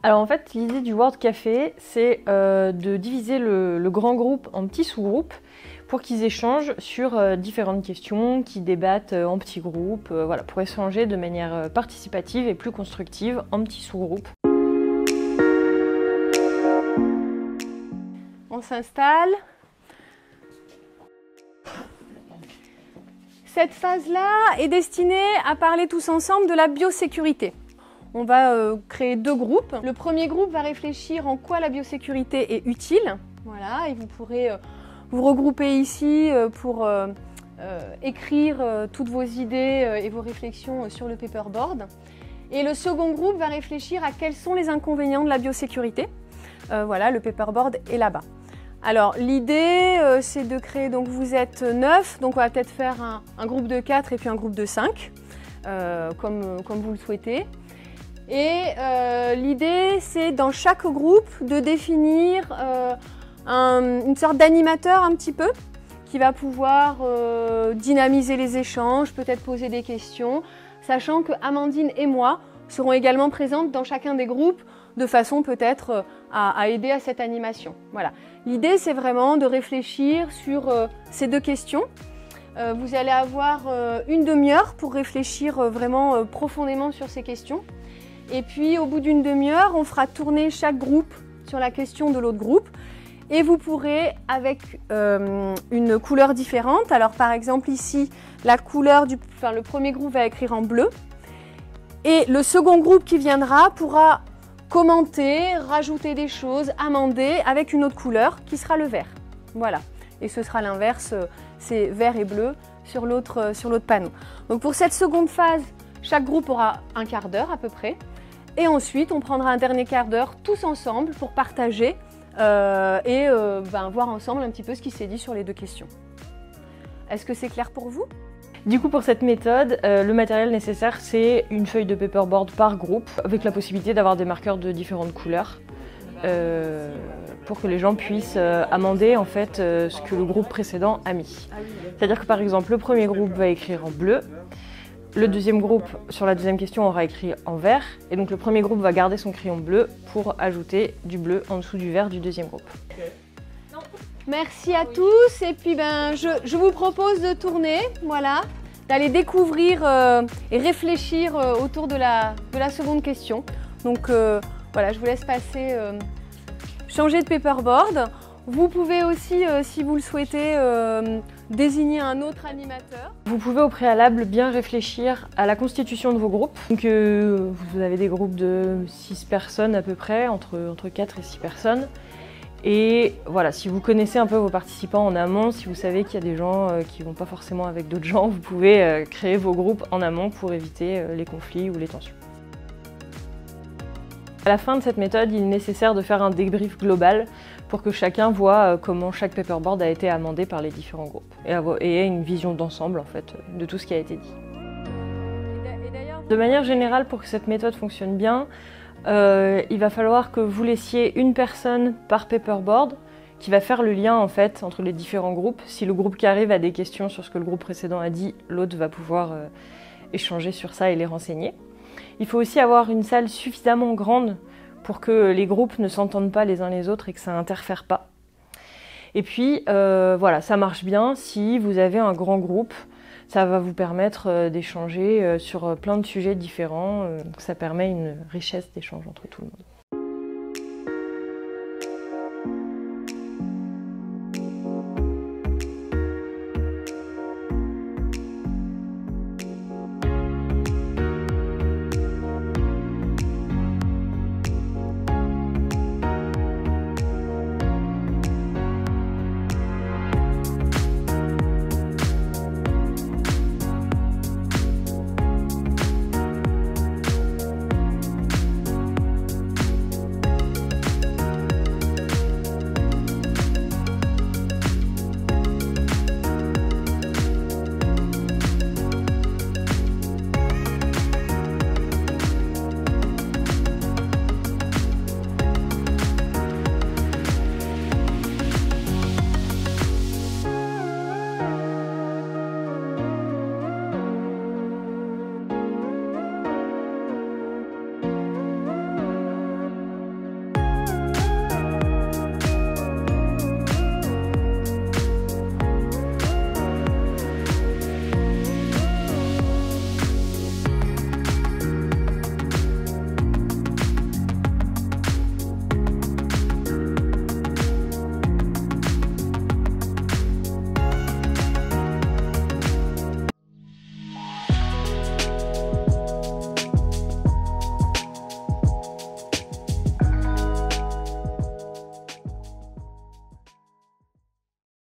Alors en fait, l'idée du Word Café, c'est de diviser le grand groupe en petits sous-groupes pour qu'ils échangent sur différentes questions, qu'ils débattent en petits groupes, voilà, pour échanger de manière participative et plus constructive en petits sous-groupes. On s'installe. Cette phase-là est destinée à parler tous ensemble de la biosécurité. On va créer deux groupes. Le premier groupe va réfléchir en quoi la biosécurité est utile. Voilà, et vous pourrez vous regrouper ici pour écrire toutes vos idées et vos réflexions sur le paperboard. Et le second groupe va réfléchir à quels sont les inconvénients de la biosécurité. Voilà, le paperboard est là-bas. Alors l'idée c'est de créer, donc vous êtes 9, donc on va peut-être faire un groupe de 4 et puis un groupe de 5, comme vous le souhaitez. Et l'idée c'est dans chaque groupe de définir une sorte d'animateur un petit peu qui va pouvoir dynamiser les échanges, peut-être poser des questions, sachant que Amandine et moi seront également présentes dans chacun des groupes de façon peut-être à aider à cette animation. Voilà. L'idée c'est vraiment de réfléchir sur ces deux questions. Vous allez avoir une demi-heure pour réfléchir vraiment profondément sur ces questions. Et puis au bout d'une demi-heure, on fera tourner chaque groupe sur la question de l'autre groupe. Et vous pourrez, avec une couleur différente, alors par exemple ici, la couleur le premier groupe va écrire en bleu. Et le second groupe qui viendra pourra commenter, rajouter des choses, amender avec une autre couleur qui sera le vert. Voilà. Et ce sera l'inverse, c'est vert et bleu sur l'autre panneau. Donc pour cette seconde phase, chaque groupe aura un quart d'heure à peu près. Et ensuite, on prendra un dernier quart d'heure tous ensemble pour partager et voir ensemble un petit peu ce qui s'est dit sur les deux questions. Est-ce que c'est clair pour vous ? Du coup, pour cette méthode, le matériel nécessaire, c'est une feuille de paperboard par groupe, avec la possibilité d'avoir des marqueurs de différentes couleurs, pour que les gens puissent amender en fait ce que le groupe précédent a mis. C'est-à-dire que par exemple, le premier groupe va écrire en bleu, le deuxième groupe, sur la deuxième question, aura écrit en vert, et donc le premier groupe va garder son crayon bleu pour ajouter du bleu en dessous du vert du deuxième groupe. Merci à tous, et puis je vous propose de tourner, voilà, d'aller découvrir et réfléchir autour de la seconde question. Donc voilà, je vous laisse passer, changer de paperboard. Vous pouvez aussi, si vous le souhaitez, désigner un autre animateur. Vous pouvez au préalable bien réfléchir à la constitution de vos groupes. Donc vous avez des groupes de 6 personnes à peu près, entre 4 et 6 personnes. Et voilà, si vous connaissez un peu vos participants en amont, si vous savez qu'il y a des gens qui ne vont pas forcément avec d'autres gens, vous pouvez créer vos groupes en amont pour éviter les conflits ou les tensions. À la fin de cette méthode, il est nécessaire de faire un débrief global pour que chacun voit comment chaque paperboard a été amendé par les différents groupes et ait une vision d'ensemble en fait, de tout ce qui a été dit. De manière générale, pour que cette méthode fonctionne bien, il va falloir que vous laissiez une personne par paperboard qui va faire le lien en fait entre les différents groupes. Si le groupe qui arrive a des questions sur ce que le groupe précédent a dit, l'autre va pouvoir échanger sur ça et les renseigner. Il faut aussi avoir une salle suffisamment grande pour que les groupes ne s'entendent pas les uns les autres et que ça n'interfère pas. Et puis voilà, ça marche bien si vous avez un grand groupe. Ça va vous permettre d'échanger sur plein de sujets différents. Ça permet une richesse d'échange entre tout le monde.